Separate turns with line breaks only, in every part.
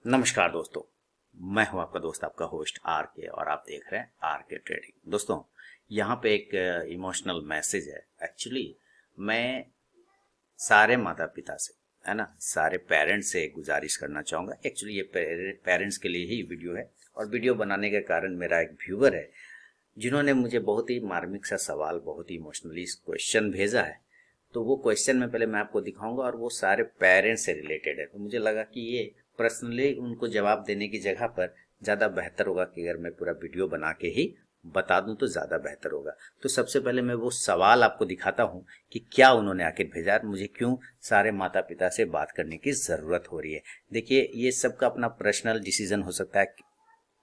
नमस्कार दोस्तों। मैं हूं आपका दोस्त, आपका होस्ट आर के, और आप देख रहे हैं आर के ट्रेडिंग। दोस्तों, यहाँ पे एक इमोशनल मैसेज है। एक्चुअली मैं सारे माता पिता से, है ना, सारे पेरेंट्स से गुजारिश करना चाहूँगा। एक्चुअली ये पेरेंट्स के लिए ही वीडियो है, और वीडियो बनाने के कारण मेरा एक व्यूअर है जिन्होंने मुझे बहुत ही मार्मिक सा सवाल, बहुत ही इमोशनली क्वेश्चन भेजा है। तो वो क्वेश्चन में पहले मैं आपको दिखाऊंगा, और वो सारे पेरेंट्स से रिलेटेड है। तो मुझे लगा कि ये पर्सनली उनको जवाब देने की जगह पर ज़्यादा बेहतर होगा कि अगर मैं पूरा वीडियो बना के ही बता दूं तो ज़्यादा बेहतर होगा। तो सबसे पहले मैं वो सवाल आपको दिखाता हूं कि क्या उन्होंने आखिर भेजा, मुझे क्यों सारे माता पिता से बात करने की ज़रूरत हो रही है। देखिए, ये सबका अपना पर्सनल डिसीजन हो सकता है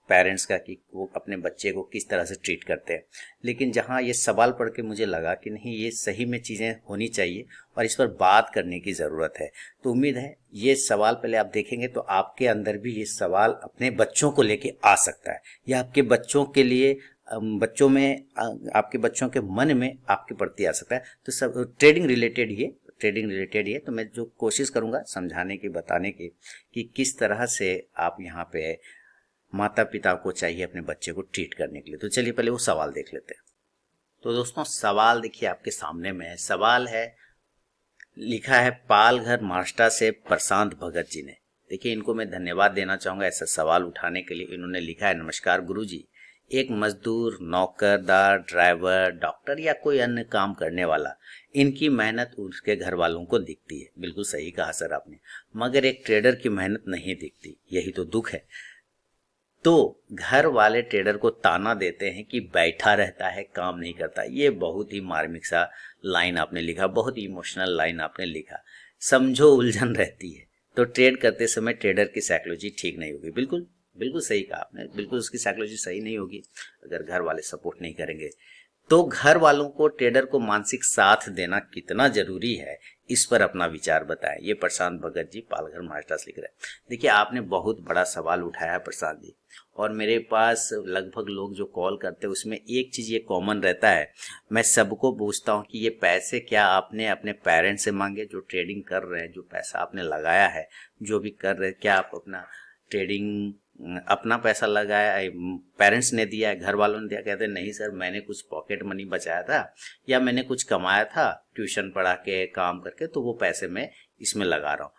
पेरेंट्स का कि वो अपने बच्चे को किस तरह से ट्रीट करते हैं, लेकिन जहाँ ये सवाल पढ़ के मुझे लगा कि नहीं, ये सही में चीज़ें होनी चाहिए और इस पर बात करने की ज़रूरत है। तो उम्मीद है ये सवाल पहले आप देखेंगे तो आपके अंदर भी ये सवाल अपने बच्चों को लेके आ सकता है, या आपके बच्चों के लिए बच्चों में आपके बच्चों के मन में आपके प्रति आ सकता है। तो सब ट्रेडिंग रिलेटेड ही है। तो मैं जो कोशिश करूंगा समझाने की, बताने की कि किस तरह से आप यहाँ पे माता पिता को चाहिए अपने बच्चे को ट्रीट करने के लिए। तो चलिए पहले वो सवाल देख लेते हैं। तो दोस्तों, सवाल देखिए आपके सामने में है। सवाल है, लिखा है पालघर महाराष्ट्र से प्रशांत भगत जी ने। देखिए, इनको मैं धन्यवाद देना चाहूँगा ऐसा सवाल उठाने के लिए। इन्होंने लिखा है, नमस्कार गुरुजी, एक मजदूर, नौकरदार, ड्राइवर, डॉक्टर या कोई अन्य काम करने वाला, इनकी मेहनत उसके घर वालों को दिखती है। बिल्कुल सही कहा सर आपने, मगर एक ट्रेडर की मेहनत नहीं दिखती। यही तो दुख है। तो घर वाले ट्रेडर को ताना देते हैं कि बैठा रहता है, काम नहीं करता। ये बहुत ही मार्मिक सा लाइन आपने लिखा, बहुत ही इमोशनल लाइन आपने लिखा। समझो उलझन रहती है तो ट्रेड करते समय ट्रेडर की साइकोलॉजी ठीक नहीं होगी। बिल्कुल बिल्कुल सही कहा आपने, बिल्कुल उसकी साइकोलॉजी सही नहीं होगी अगर घर वाले सपोर्ट नहीं करेंगे। तो घर वालों को ट्रेडर को मानसिक साथ देना कितना जरूरी है, इस पर अपना विचार बताएं। ये प्रशांत भगत जी पालघर महाराष्ट्र से लिख रहे हैं। देखिए, आपने बहुत बड़ा सवाल उठाया है प्रशांत जी, और मेरे पास लगभग लोग जो कॉल करते हैं उसमें एक चीज़ ये कॉमन रहता है। मैं सबको पूछता हूँ कि ये पैसे क्या आपने अपने पेरेंट्स से मांगे, जो ट्रेडिंग कर रहे हैं, जो पैसा आपने लगाया है, जो भी कर रहे हैं, क्या आप अपना ट्रेडिंग अपना पैसा लगाया है, पेरेंट्स ने दिया है, घर वालों ने दिया? कहते नहीं सर, मैंने कुछ पॉकेट मनी बचाया था, या मैंने कुछ कमाया था ट्यूशन पढ़ा के, काम करके, तो वो पैसे मैं इसमें लगा रहा हूँ।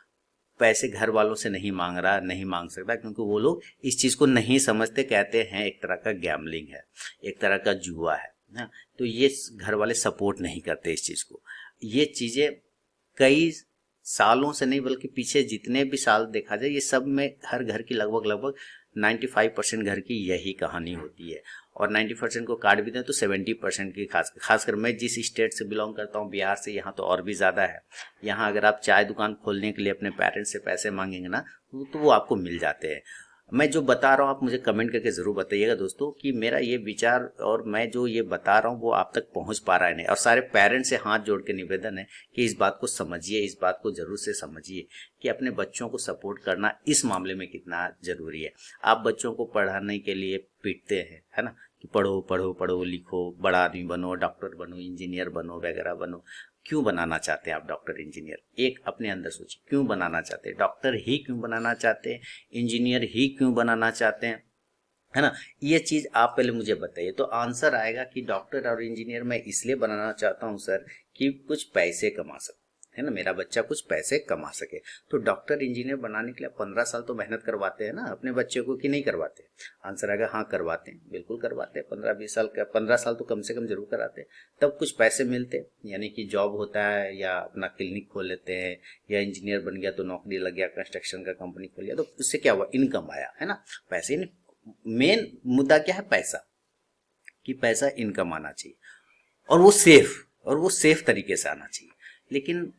पैसे घर वालों से नहीं मांग रहा, नहीं मांग सकता, क्योंकि वो लोग इस चीज़ को नहीं समझते। कहते हैं एक तरह का गैम्बलिंग है, एक तरह का जुआ है ना। तो ये घर वाले सपोर्ट नहीं करते इस चीज़ को। ये चीज़ें कई सालों से नहीं, बल्कि पीछे जितने भी साल देखा जाए, ये सब में हर घर की लगभग 95% घर की यही कहानी होती है। और 90% को काट भी दें तो 70% की, खासकर मैं जिस स्टेट से बिलोंग करता हूँ, बिहार से, यहाँ तो और भी ज़्यादा है। यहाँ अगर आप चाय दुकान खोलने के लिए अपने पेरेंट्स से पैसे मांगेंगे ना, तो वो आपको मिल जाते हैं। मैं जो बता रहा हूँ आप मुझे कमेंट करके ज़रूर बताइएगा दोस्तों कि मेरा ये विचार और मैं जो ये बता रहा हूँ वो आप तक पहुँच पा रहा है नहीं। और सारे पेरेंट्स से हाथ जोड़ के निवेदन है कि इस बात को समझिए, इस बात को ज़रूर से समझिए कि अपने बच्चों को सपोर्ट करना इस मामले में कितना ज़रूरी है। आप बच्चों को पढ़ाने के लिए पीटते हैं, है ना, कि पढ़ो पढ़ो पढ़ो, लिखो, बड़ा आदमी बनो, डॉक्टर बनो, इंजीनियर बनो, वगैरह बनो। क्यों बनाना चाहते हैं आप डॉक्टर इंजीनियर? एक अपने अंदर सोचिए, क्यों बनाना चाहते हैं? डॉक्टर ही क्यों बनाना चाहते हैं? इंजीनियर ही क्यों बनाना चाहते हैं? है ना, ये चीज आप पहले मुझे बताइए, तो आंसर आएगा कि डॉक्टर और इंजीनियर मैं इसलिए बनाना चाहता हूँ सर कि कुछ पैसे कमा सकूं, है ना, मेरा बच्चा कुछ पैसे कमा सके। तो डॉक्टर इंजीनियर बनाने के लिए 15 साल तो मेहनत करवाते हैं ना अपने बच्चे को, कि नहीं करवाते? आंसर आएगा हाँ करवाते हैं, बिल्कुल करवाते हैं। 15-20 साल का, 15 साल तो कम से कम जरूर कराते हैं। तब कुछ पैसे मिलते हैं, यानी कि जॉब होता है, या अपना क्लिनिक खोल लेते हैं, या इंजीनियर बन गया तो नौकरी लग गया, कंस्ट्रक्शन का कंपनी खोल लिया, तो उससे क्या हुआ, इनकम आया, है ना। पैसे, मेन मुद्दा क्या है, पैसा, कि पैसा इनकम आना चाहिए, और वो सेफ तरीके से आना चाहिए। लेकिन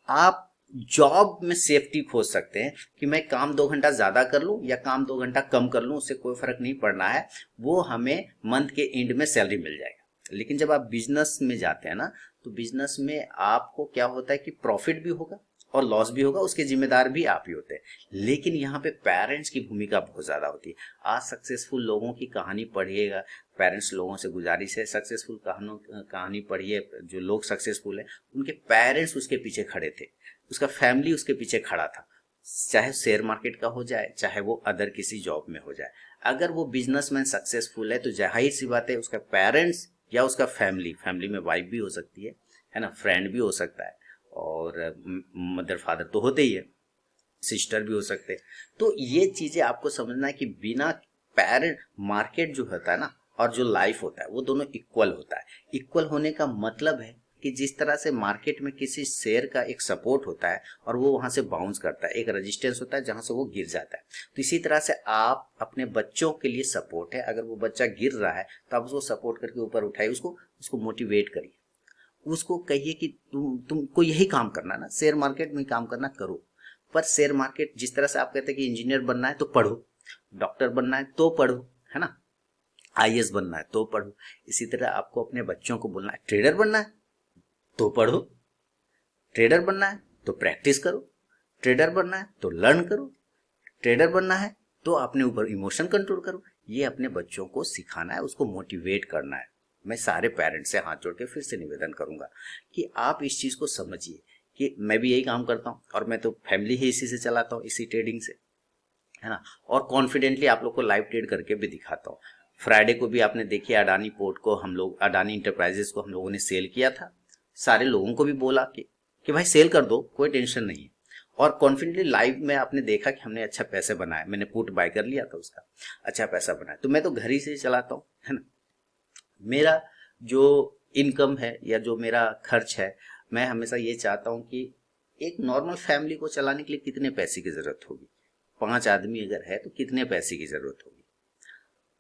आप जॉब में सेफ्टी खोज सकते हैं कि मैं काम 2 घंटा ज्यादा कर लूं या काम 2 घंटा कम कर लूं, उससे कोई फर्क नहीं पड़ना है, वो हमें मंथ के एंड में सैलरी मिल जाएगा। लेकिन जब आप बिजनेस में जाते हैं ना, तो बिजनेस में आपको क्या होता है कि प्रॉफिट भी होगा और लॉस भी होगा, उसके जिम्मेदार भी आप ही होते हैं। लेकिन यहाँ पे पेरेंट्स की भूमिका बहुत ज्यादा होती है। आज सक्सेसफुल लोगों की कहानी पढ़िएगा, पेरेंट्स लोगों से गुजारिश है, सक्सेसफुल कहानी पढ़िए, जो लोग सक्सेसफुल है उनके पेरेंट्स उसके पीछे खड़े थे, उसका फैमिली उसके पीछे खड़ा था। चाहे शेयर मार्केट का हो जाए, चाहे वो अदर किसी जॉब में हो जाए। अगर वो बिजनेसमैन सक्सेसफुल है तो जाहिर सी बात है उसका पेरेंट्स या उसका फैमिली में वाइफ भी हो सकती है ना, फ्रेंड भी हो सकता है, और मदर फादर तो होते ही है, सिस्टर भी हो सकते हैं। तो ये चीजें आपको समझना है कि बिना पेरेंट, मार्केट जो होता है ना और जो लाइफ होता है वो दोनों इक्वल होता है। इक्वल होने का मतलब है कि जिस तरह से मार्केट में किसी शेयर का एक सपोर्ट होता है और वो वहां से बाउंस करता है, एक रेजिस्टेंस होता है जहां से वो गिर जाता है, तो इसी तरह से आप अपने बच्चों के लिए सपोर्ट है। अगर वो बच्चा गिर रहा है तो आप उसको सपोर्ट करके ऊपर उठाइए, उसको उसको मोटिवेट करिए, उसको कहिए कि तुमको यही काम करना है ना, शेयर मार्केट में काम करना, करो। पर शेयर मार्केट जिस तरह से आप कहते हैं कि इंजीनियर बनना है तो पढ़ो, डॉक्टर बनना है तो पढ़ो, है ना, आईएएस बनना है तो पढ़ो। इसी तरह आपको अपने बच्चों को बोलना है ट्रेडर बनना है तो पढ़ो, ट्रेडर बनना है तो प्रैक्टिस करो, ट्रेडर बनना है तो लर्न करो, ट्रेडर बनना है तो अपने ऊपर इमोशन कंट्रोल करो। ये अपने बच्चों को सिखाना है, उसको मोटिवेट करना है। मैं सारे पेरेंट्स से हाथ जोड़ के फिर से निवेदन करूंगा कि आप इस चीज को समझिए कि मैं भी यही काम करता हूँ और मैं तो फैमिली ही इसी से चलाता हूँ, इसी ट्रेडिंग से, है ना, और कॉन्फिडेंटली आप लोग को लाइव ट्रेड करके भी दिखाता हूँ। फ्राइडे को भी आपने देखिए अडानी पोर्ट को हम लोग, अडानी इंटरप्राइजेस को हम लोगों ने सेल किया था। सारे लोगों को भी बोला कि भाई सेल कर दो, कोई टेंशन नहीं है, और कॉन्फिडेंटली लाइव में आपने देखा कि हमने अच्छा पैसे बनाया। मैंने पुट बाय कर लिया था उसका, अच्छा पैसा बनाया। तो मैं तो घर ही से चलाता हूँ, है ना। मेरा जो इनकम है या जो मेरा खर्च है, मैं हमेशा ये चाहता हूँ कि एक नॉर्मल फैमिली को चलाने के लिए कितने पैसे की जरूरत होगी, 5 आदमी अगर है तो कितने पैसे की जरूरत होगी।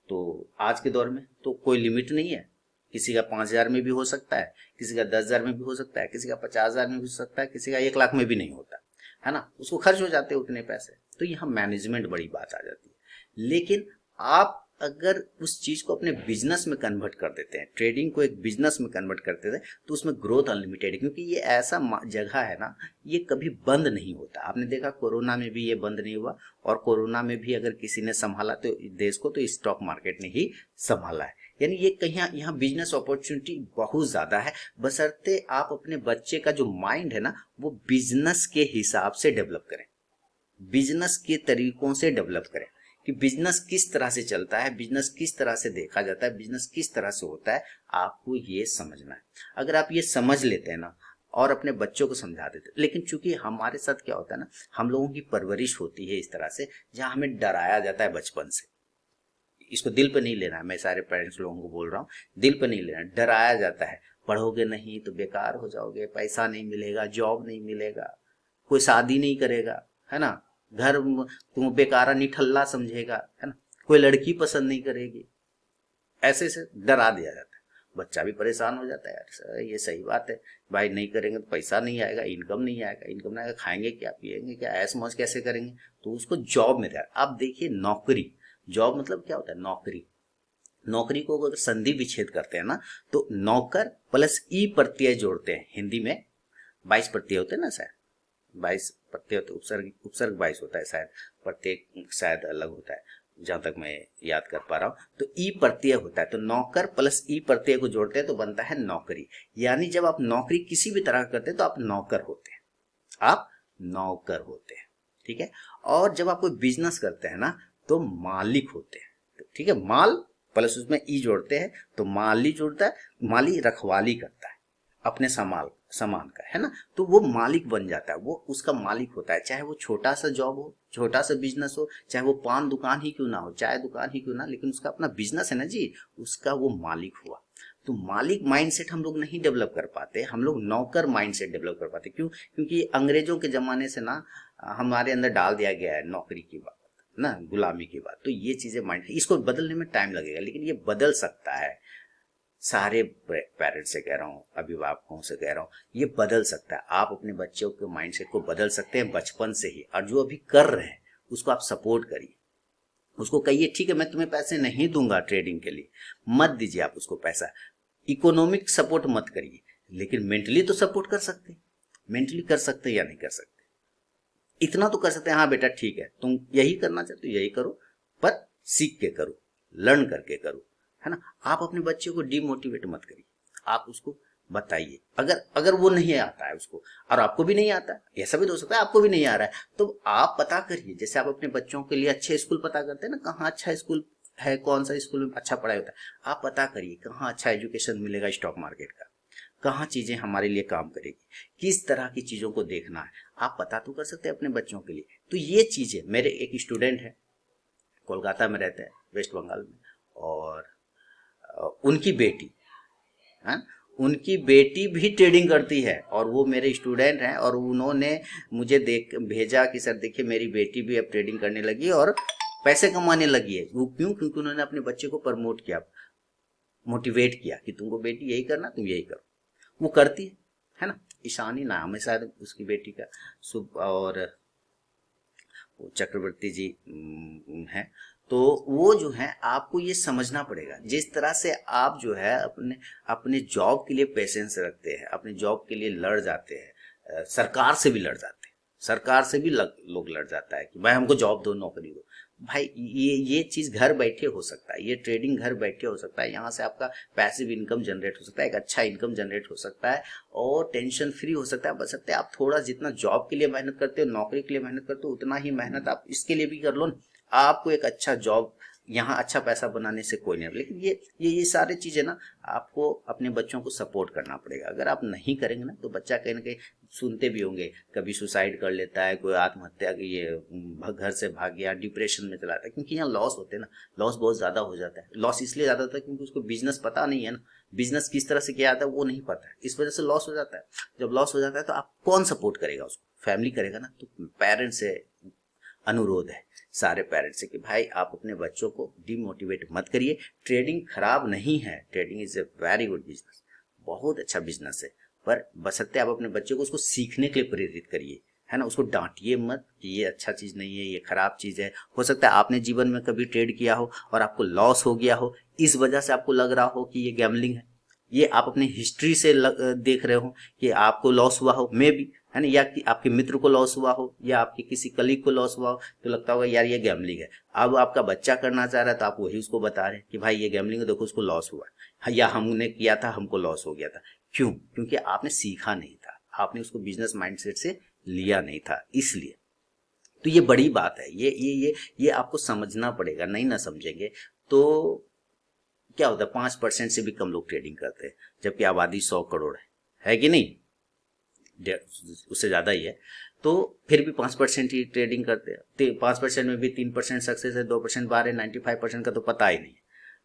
तो आज के दौर में तो कोई लिमिट नहीं है, किसी का 5,000 में भी हो सकता है, किसी का 10,000 में भी हो सकता है, किसी का 50,000 में भी हो सकता है, किसी का 1 लाख में भी नहीं होता, है ना, उसको खर्च हो जाते हैं उतने पैसे। तो यहाँ मैनेजमेंट बड़ी बात आ जाती है। लेकिन आप अगर उस चीज को अपने बिजनेस में कन्वर्ट कर देते हैं, ट्रेडिंग को एक बिजनेस में कन्वर्ट करते थे, तो उसमें ग्रोथ अनलिमिटेड है, क्योंकि ये ऐसा जगह है ना, ये कभी बंद नहीं होता। आपने देखा कोरोना में भी ये बंद नहीं हुआ, और कोरोना में भी अगर किसी ने संभाला तो देश को, तो स्टॉक मार्केट ने ही संभाला है। यानी ये कहीं यहाँ बिजनेस अपॉर्चुनिटी बहुत ज्यादा है, बशर्ते आप अपने बच्चे का जो माइंड है ना वो बिजनेस के हिसाब से डेवलप करें, बिजनेस के तरीकों से डेवलप करें कि बिजनेस किस तरह से चलता है, बिजनेस किस तरह से देखा जाता है, बिजनेस किस तरह से होता है, आपको ये समझना है। अगर आप ये समझ लेते हैं ना और अपने बच्चों को समझा देते हैं, लेकिन चूंकि हमारे साथ क्या होता है ना, हम लोगों की परवरिश होती है इस तरह से जहां हमें डराया जाता है बचपन से। इसको दिल पे नहीं लेना है, मैं सारे पेरेंट्स लोगों को बोल रहा हूँ, दिल पे नहीं लेना, डराया जाता है, पढ़ोगे नहीं तो बेकार हो जाओगे, पैसा नहीं मिलेगा, जॉब नहीं मिलेगा, कोई शादी नहीं करेगा, है ना, घर तुम बेकारा निठल्ला समझेगा, है ना, कोई लड़की पसंद नहीं करेगी, ऐसे से डरा दिया जाता है। बच्चा भी परेशान हो जाता है, यार सर ये सही बात है, भाई नहीं करेंगे तो पैसा नहीं आएगा, इनकम नहीं आएगा, इनकम नहीं आएगा, खाएंगे क्या, पिएंगे क्या, ऐश मौज कैसे करेंगे। तो उसको जॉब में तैयार। अब देखिए नौकरी, जॉब मतलब क्या होता है, नौकरी। नौकरी को अगर संधि विच्छेद करते हैं ना, तो नौकर प्लस ई प्रत्यय जोड़ते हैं हिंदी में, 22 प्रत्यय होते हैं ना शायद, 22 प्रत्यय होते, उपसर्ग उपसर्ग 22 होता है शायद, प्रत्येक शायद अलग होता है जहां तक मैं याद कर पा रहा हूं। तो ई प्रत्यय होता है, तो नौकर प्लस ई प्रत्यय को जोड़ते हैं तो बनता है नौकरी। यानी जब आप नौकरी किसी भी तरह का करते हैं तो आप नौकर होते हैं, आप नौकर होते हैं, ठीक है। और जब आप कोई बिजनेस करते हैं ना तो मालिक होते हैं, तो ठीक है, माल प्लस उसमें ई जोड़ते हैं तो माली जुड़ता है, माली रखवाली करता है अपने सामान का, है ना, तो वो मालिक बन जाता है, वो उसका मालिक होता है। चाहे वो छोटा सा जॉब हो, छोटा सा बिजनेस हो, चाहे वो पान दुकान ही क्यों ना हो, चाय दुकान ही क्यों ना, लेकिन उसका अपना बिजनेस है ना जी, उसका वो मालिक हुआ। तो मालिक माइंडसेट हम लोग नहीं डेवलप कर पाते, हम लोग नौकर माइंडसेट डेवलप कर पाते। क्यों? क्योंकि अंग्रेजों के जमाने से ना हमारे अंदर डाल दिया गया है नौकरी की बात ना, गुलामी की बात। तो ये चीजें माइंड, इसको बदलने में टाइम लगेगा, लेकिन ये बदल सकता है। सारे पेरेंट्स से कह रहा हूँ, अभिभावकों से कह रहा हूँ, ये बदल सकता है। आप अपने बच्चों के माइंडसेट को बदल सकते हैं बचपन से ही, और जो अभी कर रहे हैं उसको आप सपोर्ट करिए, उसको कहिए ठीक है मैं तुम्हें पैसे नहीं दूंगा ट्रेडिंग के लिए, मत दीजिए आप उसको पैसा, इकोनॉमिक सपोर्ट मत करिए, लेकिन मेंटली तो सपोर्ट कर सकते, मेंटली कर सकते या नहीं कर सकते, इतना तो कर सकते हैं, हाँ बेटा ठीक है तुम यही करना चाहते हो यही करो, पर सीख के करो, लर्न करके करो, है ना। आप अपने बच्चे को डिमोटिवेट मत करिए, आप उसको बताइए। अगर अगर वो नहीं आता है उसको और आपको भी नहीं आता, ऐसा भी तो हो सकता है आपको भी नहीं आ रहा है, तो आप पता करिए। जैसे आप अपने बच्चों के लिए अच्छे स्कूल पता करते हैं ना, कहाँ अच्छा स्कूल है, कौन सा स्कूल में अच्छा पढ़ाई होता है, आप पता करिए कहाँ अच्छा एजुकेशन मिलेगा स्टॉक मार्केट का, कहाँ चीजें हमारे लिए काम करेगी, किस तरह की चीजों को देखना है, आप पता तो कर सकते हैं अपने बच्चों के लिए। तो ये चीजें, मेरे एक स्टूडेंट है कोलकाता में रहते हैं, वेस्ट बंगाल में, और उनकी बेटी, हाँ, उनकी बेटी भी ट्रेडिंग करती है और वो मेरे स्टूडेंट हैं, और उन्होंने मुझे देख भेजा कि सर देखिए मेरी बेटी भी अब ट्रेडिंग करने लगी और पैसे कमाने लगी है। वो क्यों? क्योंकि उन्होंने अपने बच्चे को प्रमोट किया, मोटिवेट किया कि तुमको बेटी यही करना, तुम यही करो। वो करती है ना। ईशानी नाम है शायद उसकी बेटी का, शुभ, और वो चक्रवर्ती जी हैं। तो वो जो है, आपको ये समझना पड़ेगा, जिस तरह से आप जो है अपने अपने जॉब के लिए पेशेंस रखते हैं, अपने जॉब के लिए लड़ जाते हैं, सरकार से भी लड़ जाते हैं, सरकार से भी लोग लड़ जाता है कि भाई हमको जॉब दो, नौकरी दो। भाई ये चीज घर बैठे हो सकता है, ये ट्रेडिंग घर बैठे हो सकता है, यहाँ से आपका पैसिव इनकम जनरेट हो सकता है, एक अच्छा इनकम जनरेट हो सकता है, और टेंशन फ्री हो सकता है, बच सकते हैं आप। थोड़ा जितना जॉब के लिए मेहनत करते हो, नौकरी के लिए मेहनत करते हो, उतना ही मेहनत आप इसके लिए भी कर लो ना। आपको एक अच्छा जॉब, यहाँ अच्छा पैसा बनाने से कोई नहीं, लेकिन ये सारी चीजें ना आपको अपने बच्चों को सपोर्ट करना पड़ेगा। अगर आप नहीं करेंगे ना, तो बच्चा कहीं ना कहीं, सुनते भी होंगे, कभी सुसाइड कर लेता है, कोई आत्महत्या की, ये घर से भाग गया, डिप्रेशन में चला जाता है, क्योंकि यहाँ लॉस होते हैं ना, लॉस बहुत ज्यादा हो जाता है। लॉस इसलिए ज्यादा होता है क्योंकि उसको बिजनेस पता नहीं है ना, बिजनेस किस तरह से किया जाता है वो नहीं पता है, इस वजह से लॉस हो जाता है। जब लॉस हो जाता है तो आप कौन सपोर्ट करेगा उसको? फैमिली करेगा ना। तो पेरेंट्स से अनुरोध है, सारे पेरेंट्स से, कि भाई आप अपने बच्चों को डिमोटिवेट मत करिए। ट्रेडिंग खराब नहीं है, trading is a very good business, बहुत अच्छा बिजनेस है। पर बशर्ते आप अपने बच्चों को उसको सीखने के लिए प्रेरित करिए, है ना। उसको डांटिए मत कि ये अच्छा चीज नहीं है, ये खराब चीज है। हो सकता है आपने जीवन में कभी ट्रेड किया हो और आपको लॉस हो गया हो, इस वजह से आपको लग रहा हो कि ये गैम्बलिंग है। ये आप अपनी हिस्ट्री से देख रहे हो कि आपको लॉस हुआ हो, मे बी, है ना, या कि आपके मित्र को लॉस हुआ हो, या आपके किसी कलीग को लॉस हुआ हो, तो लगता होगा यार ये गैम्बलिंग है। अब आपका बच्चा करना चाह रहा है तो आप वही उसको बता रहे हैं कि भाई ये गैम्बलिंग है, देखो उसको लॉस हुआ है, या हमने किया था हमको लॉस हो गया था। क्यों? क्योंकि आपने सीखा नहीं था, आपने उसको बिजनेस माइंडसेट से लिया नहीं था, इसलिए। तो ये बड़ी बात है, ये आपको समझना पड़ेगा, नहीं ना समझेंगे तो क्या होता है, 5% से भी कम लोग ट्रेडिंग करते हैं, जबकि आबादी 100 करोड़ है कि नहीं, उससे ज्यादा ही है। तो फिर भी 5% ही ट्रेडिंग करते हैं। 5% में भी 3% सक्सेस है, 2% बाहर है, 95% का तो पता ही नहीं है।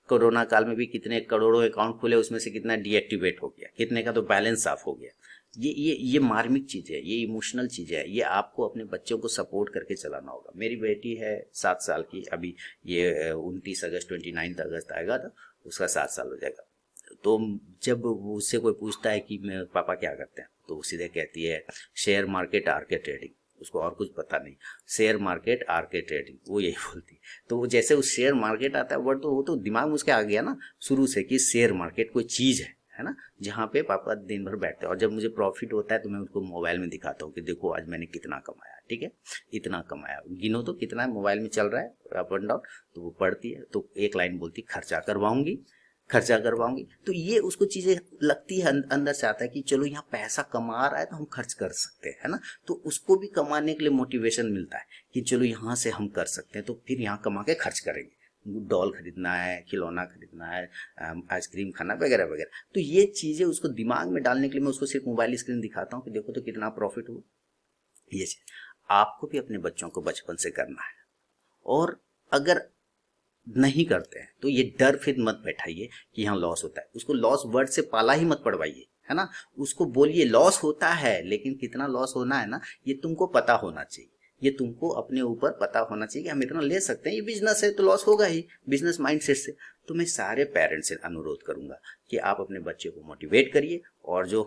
कोरोना काल में भी कितने करोड़ों अकाउंट खुले, उसमें से कितना डीएक्टिवेट हो गया, कितने का तो बैलेंस साफ हो गया। ये मार्मिक चीज है, ये इमोशनल चीज है, ये आपको अपने बच्चों को सपोर्ट करके चलाना होगा। मेरी बेटी है 7 साल की अभी, ये 29 अगस्त 29 अगस्त आएगा तो उसका 7 साल हो जाएगा। तो जब उससे कोई पूछता है कि मेरे पापा क्या करते हैं, तो वो सीधे कहती है शेयर मार्केट आरके ट्रेडिंग, उसको और कुछ पता नहीं, शेयर मार्केट आरके ट्रेडिंग, वो यही बोलती। तो वो जैसे उस शेयर मार्केट आता है वर्ड, तो वो तो दिमाग में उसके आ गया ना शुरू से कि शेयर मार्केट कोई चीज है ना, जहाँ पे पापा दिन भर बैठते हैं। और जब मुझे प्रॉफिट होता है तो मैं उनको मोबाइल में दिखाता हूँ कि देखो आज मैंने कितना कमाया, ठीक है, इतना कमाया, गिनो तो कितना मोबाइल में चल रहा है अप एंड डाउन। तो वो पढ़ती है तो एक लाइन बोलती, खर्चा करवाऊंगी, खर्चा करवाऊंगी। तो ये उसको चीजें लगती है, अंदर से आता है कि चलो यहाँ पैसा कमा रहा है तो हम खर्च कर सकते हैं, है ना। तो उसको भी कमाने के लिए मोटिवेशन मिलता है कि चलो यहाँ से हम कर सकते हैं, तो फिर यहाँ कमा के खर्च करेंगे, डॉल खरीदना है, खिलौना खरीदना है, आइसक्रीम खाना, वगैरह वगैरह। तो ये चीजें उसको दिमाग में डालने के लिए मैं उसको सिर्फ मोबाइल स्क्रीन दिखाता हूँ कि देखो तो कितना प्रॉफिट हुआ। ये चीज आपको भी अपने बच्चों को बचपन से करना है। और अगर नहीं करते हैं तो ये डर फिर मत बैठाइए कि यहाँ लॉस होता है, उसको लॉस वर्ड से पाला ही मत पड़वाइए, है ना। उसको बोलिए लॉस होता है, लेकिन कितना लॉस होना है ना, ये तुमको पता होना चाहिए, ये तुमको अपने ऊपर पता होना चाहिए कि हम इतना ले सकते हैं, ये बिजनेस है तो लॉस होगा ही, बिजनेस माइंडसेट से। तो मैं सारे पेरेंट्स से अनुरोध करूंगा कि आप अपने बच्चे को मोटिवेट करिए। और जो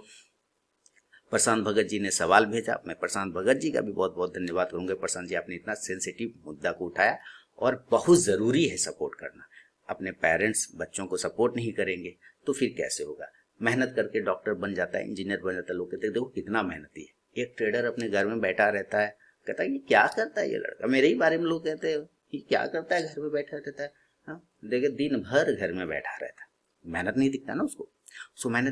प्रशांत भगत जी ने सवाल भेजा, मैं प्रशांत भगत जी का भी बहुत बहुत धन्यवाद करूंगा। प्रशांत जी, आपने इतना सेंसिटिव मुद्दा को उठाया, और बहुत ज़रूरी है सपोर्ट करना। अपने पेरेंट्स बच्चों को सपोर्ट नहीं करेंगे तो फिर कैसे होगा। मेहनत करके डॉक्टर बन जाता है, इंजीनियर बन जाता है, लोग कहते हैं देखो कितना मेहनती है। एक ट्रेडर अपने घर में बैठा रहता है, कहता है ये क्या करता है ये लड़का, मेरे ही बारे में लोग कहते हैं कि क्या करता है, घर में बैठा रहता है। हाँ, देखे दिन भर घर में बैठा रहता है, मेहनत नहीं दिखता ना उसको। सो मैंने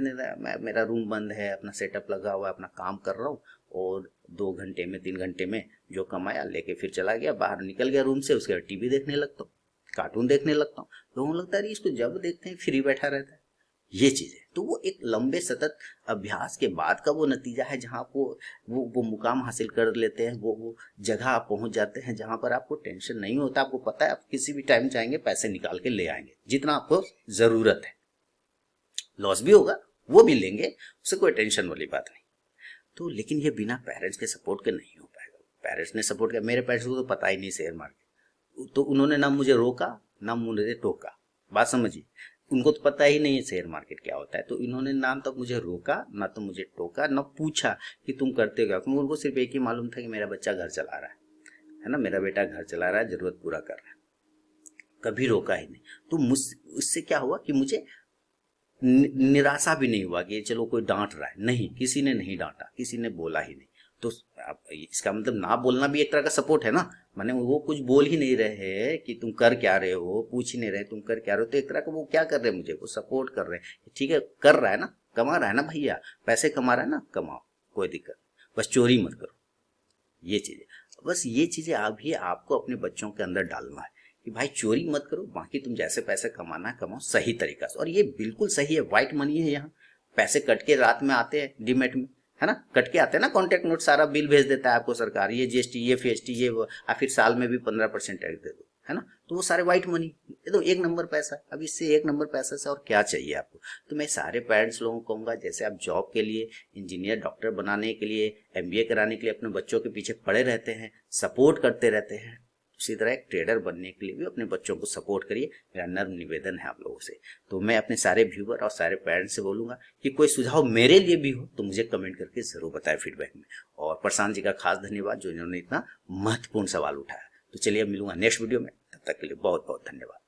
मेरा रूम बंद है, अपना सेटअप लगा हुआ है, अपना काम कर रहा हूँ, और 2 घंटे में 3 घंटे में जो कमाया लेके फिर चला गया, बाहर निकल गया रूम से, उसके बाद टीवी देखने लगता हूँ, कार्टून देखने लगता हूँ। लोगों को लगता है अरे इसको जब देखते हैं फ्री बैठा रहता है। ये चीज है, तो वो एक लंबे सतत अभ्यास के बाद का वो नतीजा है, जहाँ आपको वो मुकाम हासिल कर लेते हैं, वो जगह आप पहुंच जाते हैं जहां पर आपको टेंशन नहीं होता। आपको पता है आप किसी भी टाइम चाहेंगे पैसे निकाल के ले आएंगे जितना आपको जरूरत है। लॉस भी होगा, वो भी लेंगे, उससे कोई टेंशन वाली बात नहीं। तो लेकिन ये बिना पेरेंट्स के सपोर्ट के नहीं हो पाएगा। पेरेंट्स ने सपोर्ट किया, मेरे पेरेंट्स को तो पता ही नहीं शेयर मार्केट, तो उन्होंने ना मुझे रोका ना मुझे टोका। बात समझिए, उनको तो पता ही नहीं है शेयर मार्केट क्या होता है, तो इन्होंने ना तो मुझे रोका ना तो मुझे टोका ना पूछा कि तुम करते क्या, क्योंकि उनको सिर्फ एक ही मालूम था कि मेरा बच्चा घर चला रहा है ना, मेरा बेटा घर चला रहा है, जरूरत पूरा कर रहा है। कभी रोका ही नहीं। तो मुझ उससे क्या हुआ कि मुझे निराशा भी नहीं हुआ कि चलो कोई डांट रहा है, नहीं, किसी ने नहीं डांटा, किसी ने बोला ही नहीं। तो इसका मतलब ना बोलना भी एक तरह का सपोर्ट है ना। माने वो कुछ बोल ही नहीं रहे कि तुम कर क्या रहे हो, पूछ ही नहीं रहे तुम कर क्या रहे हो, तो एक तरह का वो क्या कर रहे हैं, मुझे वो सपोर्ट कर रहे हैं। ठीक है, कर रहा है ना, कमा रहा है ना भैया, पैसे कमा रहा है ना, कमाओ, कोई दिक्कत नहीं, बस चोरी मत करो। ये चीजें, बस ये चीजें अभी आपको अपने बच्चों के अंदर डालना है कि भाई चोरी मत करो, बाकी तुम जैसे पैसे कमाना है कमाओ सही तरीका से। और ये बिल्कुल सही है, व्हाइट मनी है यहाँ। पैसे कट के रात में आते हैं डीमेट में, है ना, कट के आते हैं ना, कॉन्टेक्ट नोट सारा बिल भेज देता है आपको सरकार, ये जीएसटी, ये फीएसटी, ये वो, और फिर साल में भी 15% टैक्स दे दो, है ना। तो वो सारे व्हाइट मनी, ये तो एक नंबर पैसा है। अब इससे एक नंबर पैसा से और क्या चाहिए आपको। तो मैं सारे पेरेंट्स लोगों को कहूंगा, जैसे आप जॉब के लिए, इंजीनियर डॉक्टर बनाने के लिए, एमबीए कराने के लिए अपने बच्चों के पीछे पड़े रहते हैं, सपोर्ट करते रहते हैं, उसी तरह एक ट्रेडर बनने के लिए भी अपने बच्चों को सपोर्ट करिए। मेरा नर्म निवेदन है आप लोगों से। तो मैं अपने सारे व्यूअर और सारे पेरेंट्स से बोलूंगा कि कोई सुझाव मेरे लिए भी हो तो मुझे कमेंट करके जरूर बताएं फीडबैक में। और प्रशांत जी का खास धन्यवाद जो इन्होंने इतना महत्वपूर्ण सवाल उठाया। तो चलिए अब मिलूंगा नेक्स्ट वीडियो में, तब तक के लिए बहुत बहुत धन्यवाद।